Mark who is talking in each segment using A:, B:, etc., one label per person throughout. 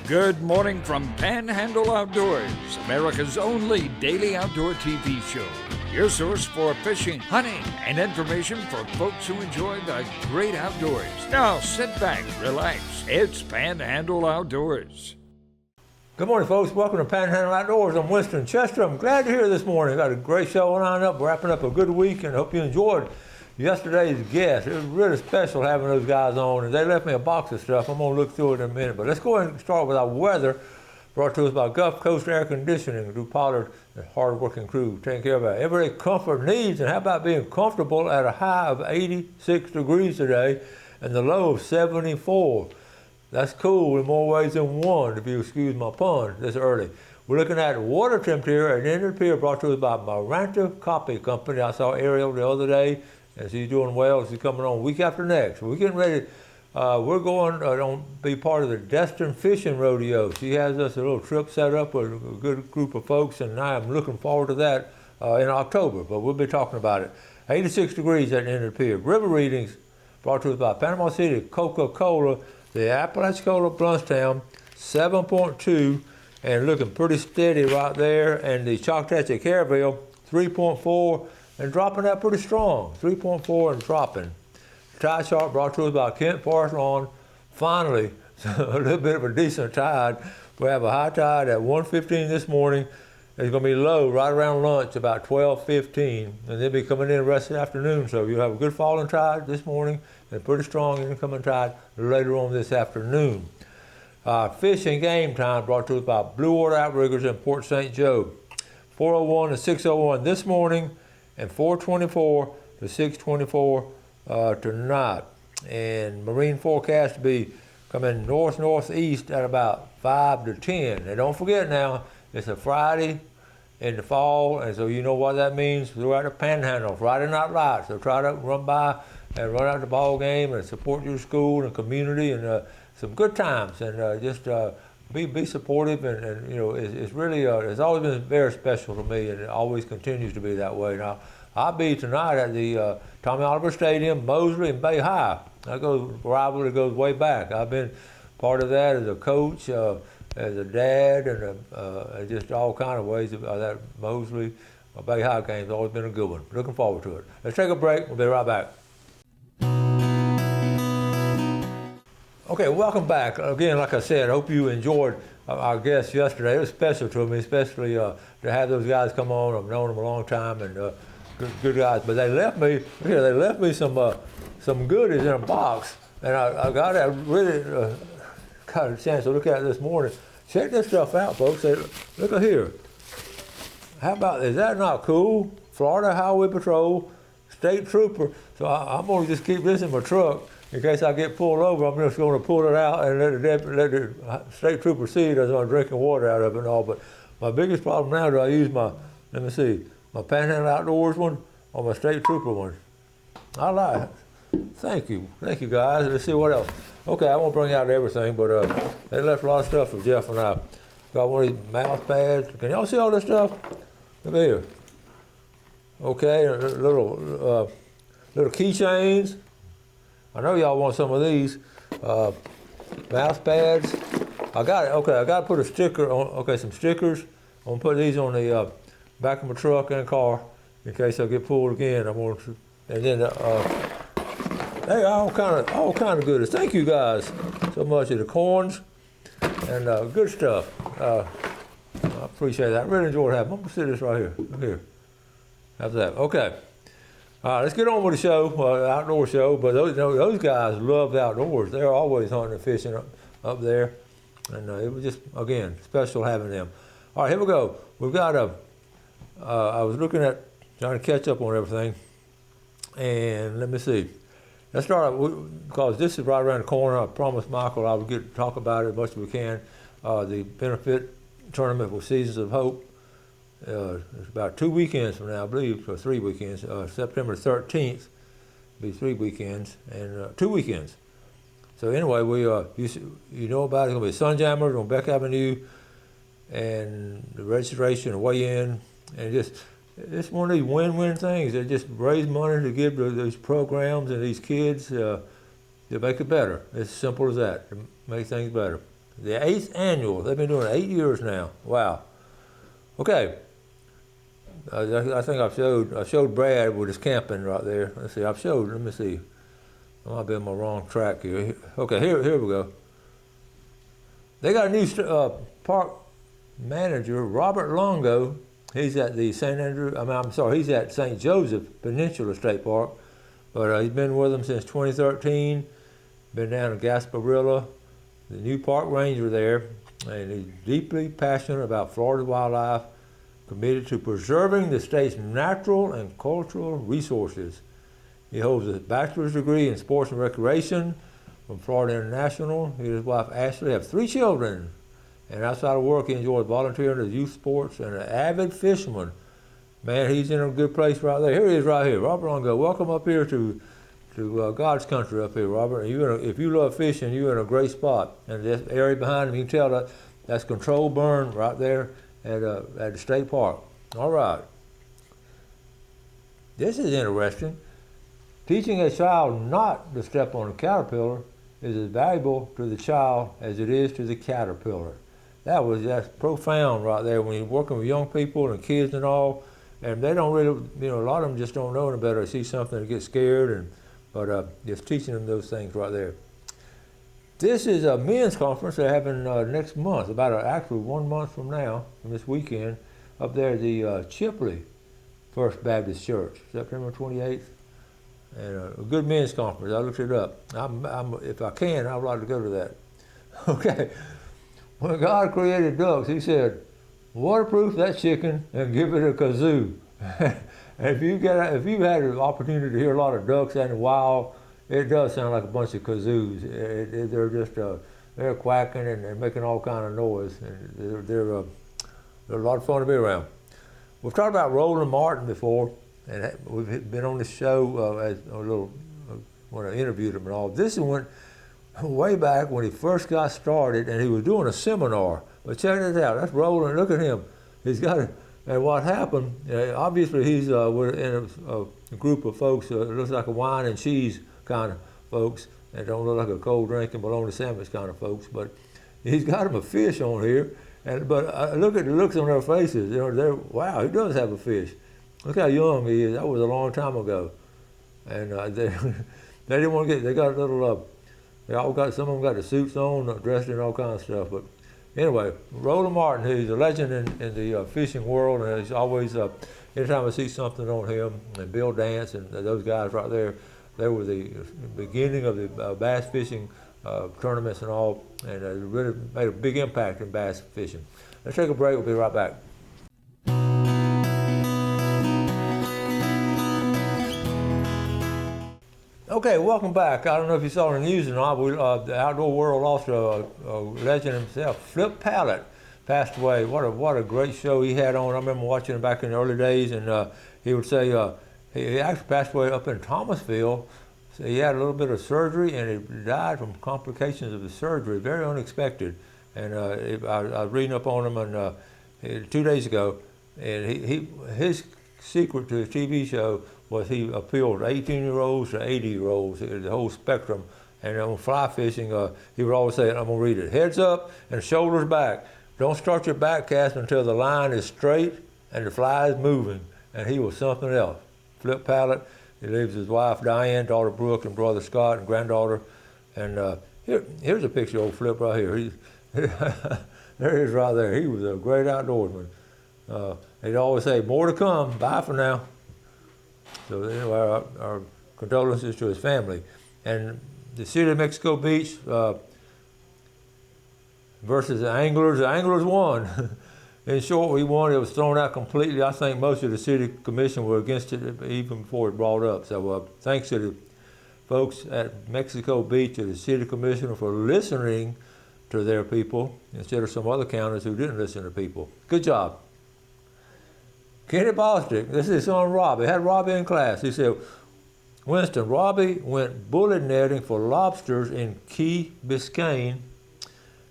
A: Good morning from Panhandle Outdoors, America's only daily outdoor TV show. Your source for fishing, hunting, and information for folks who enjoy the great outdoors. Now sit back, relax. It's Panhandle Outdoors.
B: Good morning, folks. Welcome to Panhandle Outdoors. I'm Winston Chester. I'm glad you're here this morning. Got a great show lined up. We're wrapping up a good week, and I hope you enjoyed yesterday's guest. It was really special having those guys on, and they left me a box of stuff. I'm going to look through it in a minute. But let's go ahead and start with our weather, brought to us by Gulf Coast Air Conditioning. Drew Pollard, a hard-working crew, taking care of our everyday comfort needs. And how about being comfortable at a high of 86 degrees today and the low of 74? That's cool in more ways than one, if you excuse my pun, this early. We're looking at water temperature at end of the pier, brought to us by Maranta Coffee Company. I saw Ariel the other day, and she's doing well. She's coming on week after next. We're getting ready. We're going to be part of the Destin Fishing Rodeo. She has us a little trip set up with a good group of folks, and I am looking forward to that in October, but we'll be talking about it. 86 degrees at the end of the pier. River readings brought to us by Panama City Coca-Cola, the Apalachicola Bluntstown, 7.2, and looking pretty steady right there. And the Choctaw Caravelle, 3.4, and dropping out pretty strong, 3.4 and dropping. Tide chart brought to us by Kent Forest Lawn. Finally, a little bit of a decent tide. We have a high tide at 1:15 this morning. It's going to be low right around lunch, about 12:15, and they'll be coming in the rest of the afternoon. So you'll have a good falling tide this morning and pretty strong incoming tide later on this afternoon. Fish and game time brought to us by Blue Water Outriggers in Port St. Joe. 4:01 to 6:01 this morning, and 4:24 to 6:24 tonight. And marine forecast to be coming northeast at about 5 to 10. And don't forget now, it's a Friday in the fall, and so you know what that means throughout the Panhandle. Friday Night Lights. So try to run by and run out the ball game and support your school and community, and some good times, and just be supportive, and you know, it's really it's always been very special to me, and it always continues to be that way. Now I'll be tonight at the Tommy Oliver Stadium, Mosley, and Bay High. That rivalry goes way back. I've been part of that as a coach, as a dad, and just all kind of ways. That Mosley, Bay High game's always been a good one. Looking forward to it. Let's take a break. We'll be right back. Okay, welcome back. Again, like I said, I hope you enjoyed our guests yesterday. It was special to me, especially to have those guys come on. I've known them a long time, and good guys. But they left me some goodies in a box, and I got a chance to look at it this morning. Check this stuff out, folks. Look at here. How about, is that not cool? Florida Highway Patrol, State Trooper. So I'm going to just keep this in my truck. In case I get pulled over, I'm just going to pull it out and let the state trooper see it as I'm drinking water out of it and all. But my biggest problem now is I use my Panhandle Outdoors one or my state trooper one. I like it. Thank you guys. Let's see what else. Okay, I won't bring out everything, but they left a lot of stuff for Jeff and I. Got one of these mouse pads. Can y'all see all this stuff? Look at here. Okay, little keychains. I know y'all want some of these mouse pads. I got it. Okay, I got to put a sticker on. Okay, some stickers. I'm gonna put these on the back of my truck and car in case I get pulled again. I'm going to, and then hey, all kind of goodies. Thank you guys so much. The corns and good stuff. I appreciate that. I really enjoyed having. I'm gonna sit this right here. Look here. How's that? Okay. All right, let's get on with the show, outdoor show. But those guys love the outdoors. They're always hunting and fishing up there. And it was just, again, special having them. All right, here we go. We've got I was looking at, trying to catch up on everything. And let me see. Let's start out, because this is right around the corner. I promised Michael I would get to talk about it as much as we can. The benefit tournament with Seasons of Hope. It's about 2 weekends from now, I believe, or 3 weekends. September 13th, be 3 weekends, and 2 weekends. So anyway, you know about it. It's going to be Sunjammers on Beck Avenue, and the registration and weigh-in, and it's one of these win-win things. They just raise money to give to these programs and these kids to make it better. It's as simple as that, to make things better. The 8th annual. They've been doing it 8 years now. Wow. Okay. I think I showed Brad with his camping right there. Let's see, let me see. I might be on my wrong track here. Okay, here we go. They got a new park manager, Robert Longo. He's at the he's at St. Joseph Peninsula State Park, but he's been with them since 2013. Been down to Gasparilla, the new park ranger there, and he's deeply passionate about Florida wildlife, committed to preserving the state's natural and cultural resources. He holds a bachelor's degree in sports and recreation from Florida International. He and his wife Ashley have 3 children. And outside of work, he enjoys volunteering at youth sports and an avid fisherman. Man, he's in a good place right there. Here he is right here. Robert Longo, welcome up here to God's country up here, Robert. If you love fishing, you're in a great spot. And this area behind him, you can tell that's controlled burn right there at the state park. All right. This is interesting. Teaching a child not to step on a caterpillar is as valuable to the child as it is to the caterpillar. That's profound right there when you're working with young people and kids and all, and they don't really, a lot of them just don't know any better. They see something and get scared, but just teaching them those things right there. This is a men's conference they're having next month, actually 1 month from now, from this weekend, up there at the Chipley First Baptist Church, September 28th. And a good men's conference. I looked it up. If I can, I would like to go to that. Okay. When God created ducks, he said, waterproof that chicken and give it a kazoo. And if you've had an opportunity to hear a lot of ducks out in the wild, it does sound like a bunch of kazoos. They're just, they're quacking and making all kind of noise. And they're a lot of fun to be around. We've talked about Roland Martin before. And we've been on the show as a little when I interviewed him and all. This went way back when he first got started, and he was doing a seminar. But check this out. That's Roland. Look at him. He's got it. And what happened? Obviously, he's in a group of folks. It looks like a wine and cheese kind of folks. They don't look like a cold drink and bologna sandwich kind of folks. But he's got him a fish on here. But look at the looks on their faces. Wow, he does have a fish. Look how young he is. That was a long time ago. And they didn't want to they got a little, some of them got the suits on, dressed in all kinds of stuff. But anyway, Roland Martin, he's a legend in the fishing world, and he's always, anytime I see something on him, and Bill Dance and those guys right there, they were the beginning of the bass fishing tournaments and all, and it really made a big impact in bass fishing. Let's take a break. We'll be right back. Okay, welcome back. I don't know if you saw the news or not, but the outdoor world lost a legend himself. Flip Pallett passed away. What a great show he had on. I remember watching him back in the early days, and he would say he actually passed away up in Thomasville. So he had a little bit of surgery, and he died from complications of the surgery, very unexpected. And I was reading up on him 2 days ago, and his secret to his TV show was he appealed to 18-year-olds to 80-year-olds, the whole spectrum. And on fly fishing, he would always say, I'm going to read it, heads up and shoulders back. Don't start your back cast until the line is straight and the fly is moving. And he was something else. Flip Pallett, he leaves his wife Diane, daughter Brooke, and brother Scott, and granddaughter. And here's a picture of old Flip right here. There he is right there. He was a great outdoorsman. He'd always say, more to come, bye for now. So anyway, our condolences to his family. And the city of Mexico Beach versus the Anglers won. In short, we won. It was thrown out completely. I think most of the city commission were against it even before it brought up. So thanks to the folks at Mexico Beach and the city commissioner for listening to their people instead of some other counties who didn't listen to people. Good job. Kenny Bostic, this is his son Robbie. Had Robbie in class. He said, Winston, Robbie went bullet netting for lobsters in Key Biscayne.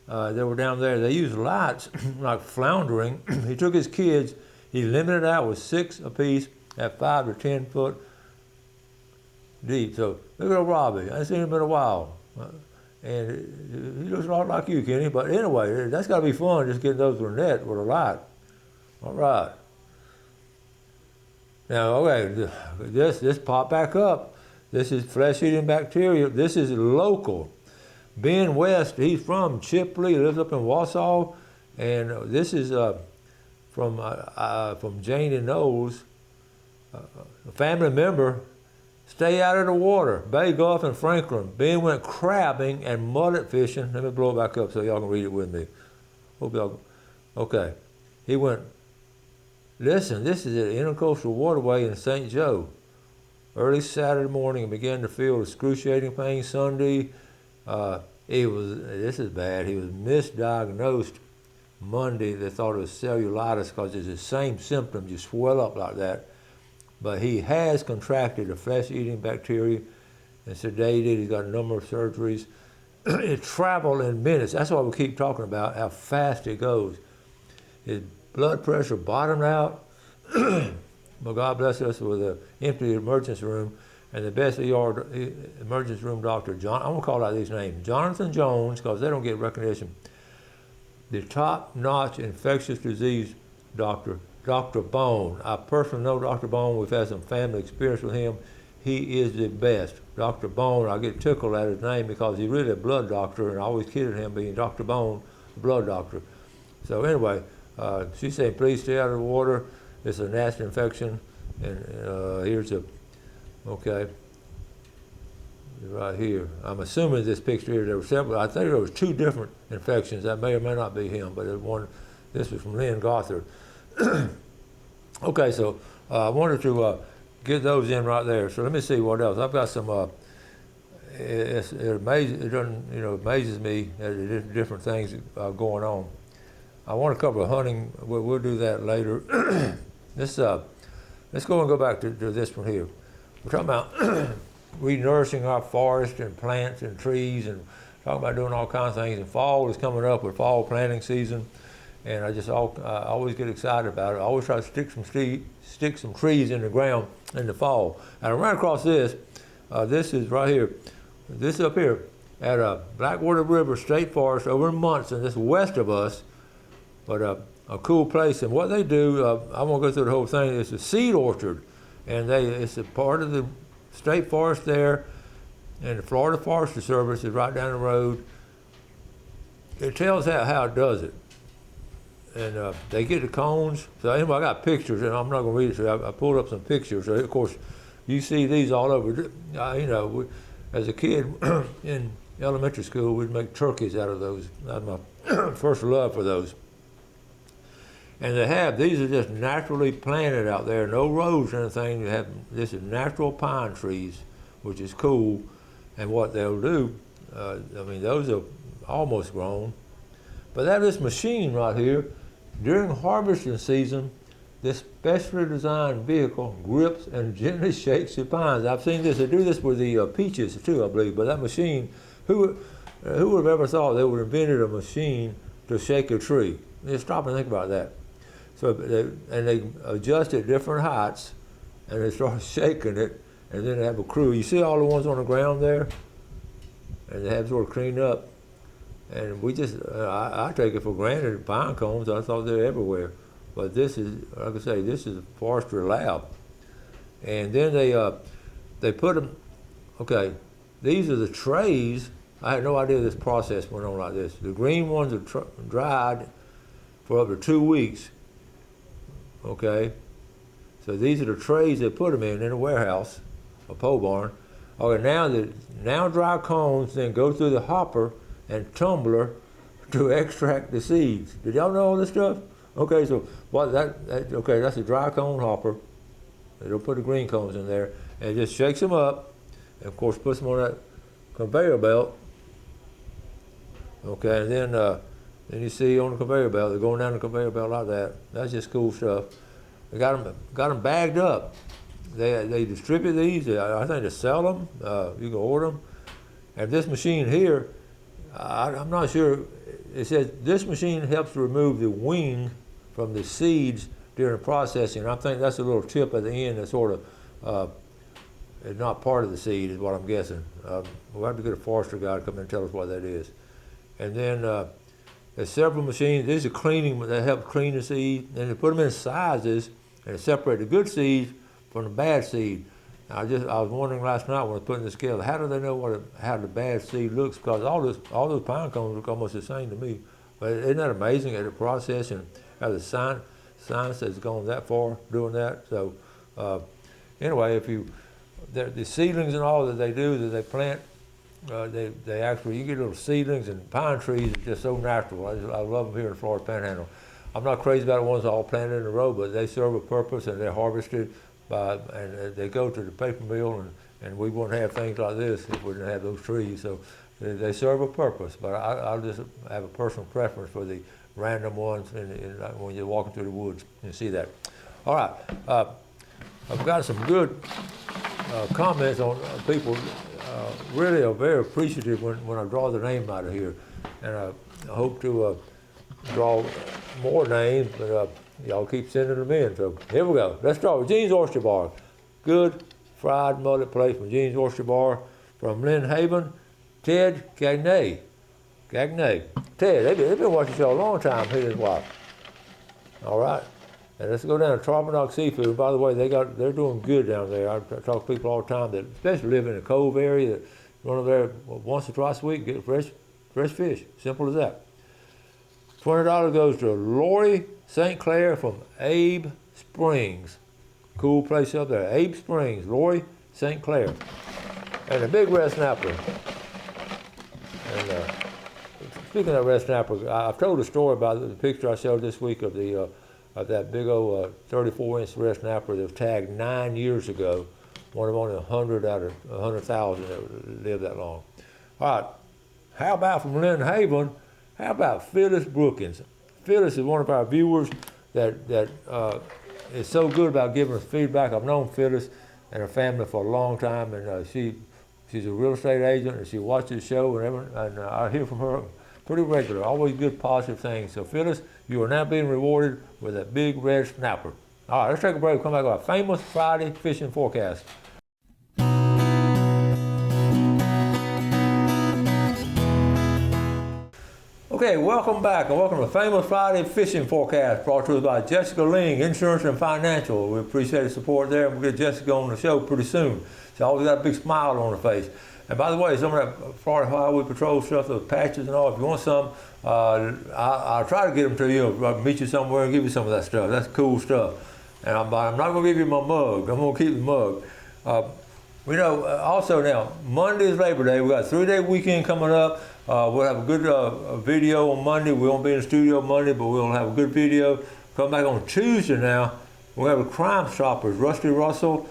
B: They were down there. They used lights like floundering. He took his kids. He limited out with 6 apiece at 5 to 10 foot deep. So look at Robbie. I ain't seen him in a while. And he looks a lot like you, Kenny. But anyway, that's got to be fun, just getting those with a net with a light. All right. Now, okay, this popped back up. This is flesh-eating bacteria. This is local. Ben West, he's from Chipley, lives up in Wausau, and this is from Jane and Knowles, a family member. Stay out of the water. Bay Gulf and Franklin. Ben went crabbing and mullet fishing. Let me blow it back up so y'all can read it with me. Hope y'all. Okay. He went. Listen, this is at the Intercoastal Waterway in St. Joe. Early Saturday morning and began to feel excruciating pain. Sunday, this is bad. He was misdiagnosed Monday. They thought it was cellulitis because it's the same symptoms. You swell up like that. But he has contracted a flesh-eating bacteria and sedated. He's got a number of surgeries. It traveled in minutes. That's why we keep talking about how fast it goes. His blood pressure bottomed out. But God bless us with an empty emergency room and the best ER emergency room doctor, I'm going to call out these names, Jonathan Jones, because they don't get recognition. The top-notch infectious disease doctor, Dr. Bone. I personally know Dr. Bone. We've had some family experience with him. He is the best. Dr. Bone, I get tickled at his name because he's really a blood doctor, and I always kidded him being Dr. Bone, blood doctor. So anyway, she said, please stay out of the water. It's a nasty infection. And here's okay, right here. I'm assuming this picture here, there were several, I think there was 2 different infections. That may or may not be him, but this was from Lynn Gothard. Okay, so I wanted to get those in right there. So let me see what else. I've got some. It amazes me at the different things going on. I want to cover hunting. We'll do that later. Let's go back to this one here. We're talking about re-nourishing our forest and plants and trees, and talking about doing all kinds of things. And fall is coming up with fall planting season. And I always get excited about it. I always try to stick some trees in the ground in the fall. And I ran across this. This is right here. This up here at Blackwater River State Forest over in Munson. This is west of us, but a cool place. And what they do, I won't go through the whole thing. It's a seed orchard, and it's a part of the state forest there. And the Florida Forestry Service is right down the road. It tells how it does it. And they get the cones. So anyway, I got pictures, and I'm not going to read it. So I pulled up some pictures. So of course, you see these all over. As a kid in elementary school, we'd make turkeys out of those. That was my first love for those. And these are just naturally planted out there, no rows or anything. This is natural pine trees, which is cool. And what they'll do, those are almost grown. But this machine right here, during harvesting season, this specially designed vehicle grips and gently shakes the pines. I've seen this. They do this with the peaches too, I believe. But that machine, who would have ever thought they would have invented a machine to shake a tree? Just stop and think about that. So they adjust at different heights, and they start shaking it, and then they have a crew. You see all the ones on the ground there, and they have sort of cleaned up. And we just, I take it for granted, pine cones, I thought they're everywhere. But this is, like I say, this is a forestry lab. And then they put them, okay, these are the trays. I had no idea this process went on like this. The green ones are dried for up to 2 weeks, okay? So these are the trays they put them in a warehouse, a pole barn. Okay, now dry cones then go through the hopper and tumbler to extract the seeds. Did y'all know all this stuff? Okay, so that's a dry cone hopper. They'll put the green cones in there and it just shakes them up, and of course puts them on that conveyor belt. Okay, and then you see on the conveyor belt, they're going down the conveyor belt like that. That's just cool stuff. They got them bagged up. They distribute these. I think they sell them. You can order them. And this machine here, I'm not sure. It says this machine helps to remove the wing from the seeds during the processing. I think that's a little tip at the end that sort of is not part of the seed, is what I'm guessing. We'll have to get a forester guy to come in and tell us what that is. And then there's several machines. These are cleaning, they help clean the seed, and they put them in sizes and separate the good seeds from the bad seed. I was wondering last night when I was putting this together, how do they know how the bad seed looks? Because all those pine cones look almost the same to me. But isn't that amazing at the process and how the science has gone that far doing that? So anyway, the seedlings and all that they do, that they plant, they actually, you get little seedlings, and pine trees are just so natural. I love them here in the Florida Panhandle. I'm not crazy about the ones all planted in a row, but they serve a purpose, and they're harvested and they go to the paper mill, and we wouldn't have things like this if we didn't have those trees. So they serve a purpose, but I just have a personal preference for the random ones when you're walking through the woods and see that. All right, I've got some good comments on people. Really are very appreciative when I draw the name out of here, and I hope to draw more names, but y'all keep sending them in. So here we go. Let's start with Gene's Oyster Bar. Good fried mullet plate from Gene's Oyster Bar. From Lynn Haven, Ted Gagney. Ted, they've been watching the show a long time, he and his wife. All right. And let's go down to Tarpanock Seafood. By the way, they're doing good down there. I talk to people all the time that especially live in a cove area that run over there once or twice a week, get fresh fish. Simple as that. $20 goes to Lori St. Clair from Abe Springs. Cool place up there. Abe Springs, Lori St. Clair. And a big red snapper. And speaking of red snapper, I've told a story about the picture I showed this week of that big old 34-inch red snapper that was tagged 9 years ago. One of only 100 out of 100,000 that lived that long. All right, how about from Lynn Haven? How about Phyllis Brookins? Phyllis is one of our viewers that is so good about giving us feedback. I've known Phyllis and her family for a long time, and she's a real estate agent, and she watches the show, and I hear from her pretty regular, always good positive things. So Phyllis, you are now being rewarded with a big red snapper. All right, let's take a break. Come back with our famous Friday fishing forecast. Okay, welcome back, and welcome to Famous Friday Fishing Forecast, brought to us by Jessica Ling, Insurance and Financial. We appreciate the support there, and we'll get Jessica on the show pretty soon. She's always got a big smile on her face. And by the way, some of that Florida Highway Patrol stuff, those patches and all, if you want some, I'll try to get them to you. I'll meet you somewhere and give you some of that stuff. That's cool stuff. And I'm not going to give you my mug. I'm going to keep the mug. Also now, Monday is Labor Day. We got a 3-day weekend coming up. We'll have a good video on Monday. We won't be in the studio Monday, but we'll have a good video. Come back on Tuesday now. We'll have a Crime Stoppers, Rusty Russell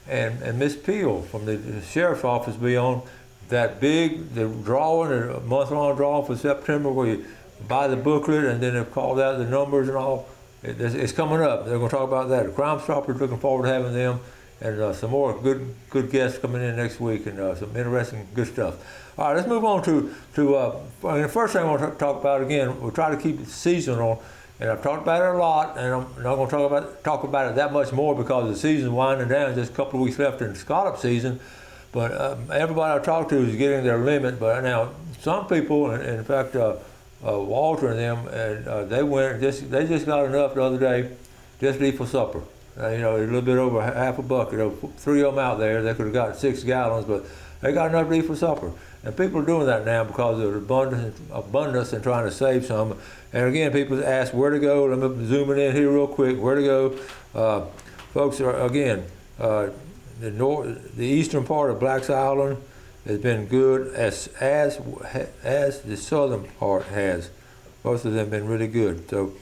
B: and Miss Peel from the Sheriff's Office be on that the drawing, a month-long drawing for September where you buy the booklet and then they've called out the numbers and all. It's coming up. They're going to talk about that. The Crime Stoppers, looking forward to having them. And some more good guests coming in next week, and some interesting good stuff. All right, let's move on to the first thing I want to talk about again. We'll try to keep it seasonal, and I've talked about it a lot, and I'm not going to talk about it that much more because the season's winding down. Just a couple of weeks left in the scallop season, but everybody I talk to is getting their limit. But now some people, and in fact Walter and them, they just got enough the other day just to eat for supper. A little bit over half a bucket. 3 of them out there. They could have got 6 gallons, but they got enough to eat for supper. And people are doing that now because of abundance and trying to save some. And again, people ask where to go. Let me zoom in here real quick. Where to go? Folks are again the eastern part of Black's Island has been good as the southern part has. Both of them have been really good. So.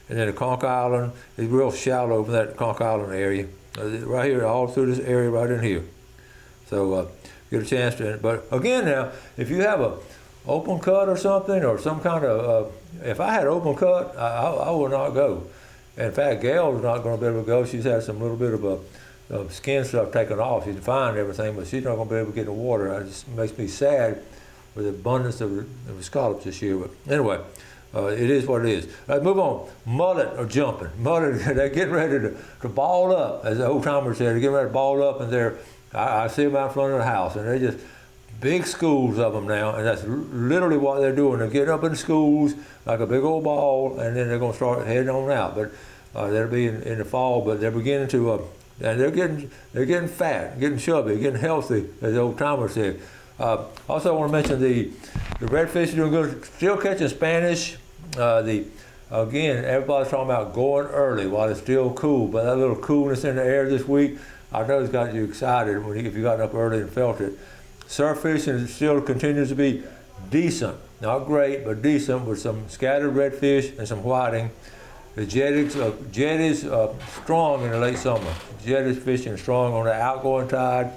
B: And then the Conch Island is real shallow over that Conch Island area. Right here, all through this area right in here. So get a chance to, but again now, if you have a open cut or something, or some kind of, if I had open cut, I would not go. In fact, Gail's not going to be able to go. She's had some little bit of skin stuff taken off. She's fine and everything, but she's not going to be able to get in the water. It just makes me sad with the abundance of the scallops this year. But anyway. It is what it is. Let's move on. Mullet are jumping. Mullet, they're getting ready to ball up, as the old timers said. They're getting ready to ball up, and I see them out in front of the house, and they're just big schools of them now, and that's literally what they're doing. They're getting up in schools like a big old ball, and then they're going to start heading on out. But that'll be in the fall. But they're beginning to, and they're getting fat, getting chubby, getting healthy, as the old timer said. Also, I want to mention the redfish are doing good. Still catching Spanish. Again, everybody's talking about going early while it's still cool, but that little coolness in the air this week, I know it's got you excited if you got up early and felt it. Surf fishing still continues to be decent, not great, but decent, with some scattered redfish and some whiting. The jetties strong in the late summer. Jetties fishing strong on the outgoing tide.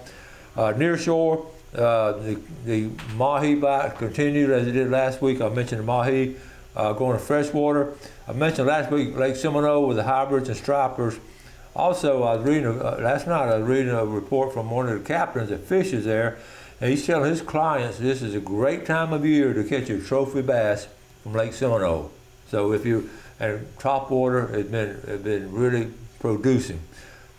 B: Near shore, the mahi bite continued as it did last week. I mentioned the mahi going to freshwater. I mentioned last week Lake Seminole with the hybrids and stripers. Also, I was reading last night. I was reading a report from one of the captains that fishes there, and he's telling his clients this is a great time of year to catch a trophy bass from Lake Seminole. So and top water has been really producing.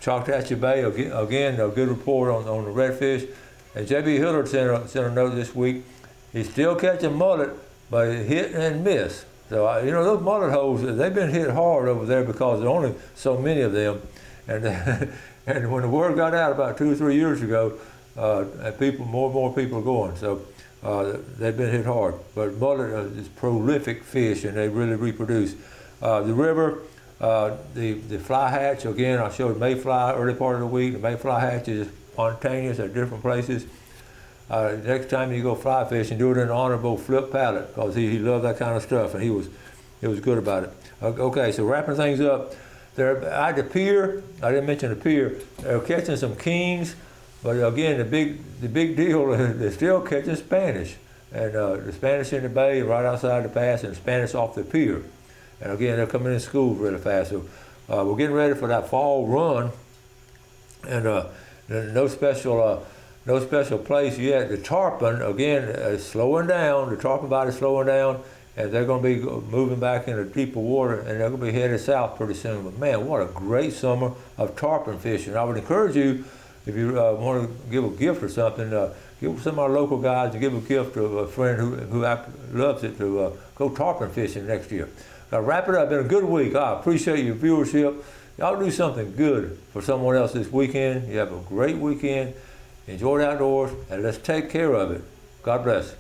B: Choctawhatchee Bay again a good report on the redfish. And J.B. Hillard sent a note this week. He's still catching mullet, but hit and miss. So those mullet holes, they've been hit hard over there because there are only so many of them. And and when the word got out about 2 or 3 years ago, more and more people are going. So they've been hit hard. But mullet is prolific fish, and they really reproduce. The river, the fly hatch, again, I showed mayfly early part of the week. The mayfly hatch is spontaneous at different places. Next time you go fly fishing, do it in an honorable flip pallet, because he loved that kind of stuff, and he was good about it. Okay, so wrapping things up, at the pier, I didn't mention the pier, they're catching some kings, but again, the big deal, they're still catching Spanish, and the Spanish in the bay right outside the pass, and Spanish off the pier. And again, they're coming in school really fast. So we're getting ready for that fall run, and no special place yet. The tarpon, again, is slowing down. The tarpon bite is slowing down, and they're going to be moving back into deeper water, and they're going to be headed south pretty soon. But man, what a great summer of tarpon fishing. I would encourage you, if you want to give a gift or something, give some of our local guys, and give a gift to a friend who loves it, to go tarpon fishing next year. Now, wrap it up. Been a good week. I appreciate your viewership. Y'all do something good for someone else this weekend. You have a great weekend. Enjoy the outdoors, and let's take care of it. God bless.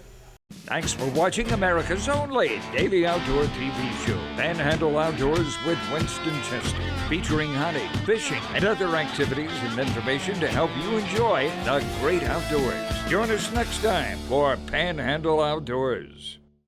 A: Thanks for watching America's only daily outdoor TV show, Panhandle Outdoors with Winston Chester, featuring hunting, fishing, and other activities and information to help you enjoy the great outdoors. Join us next time for Panhandle Outdoors.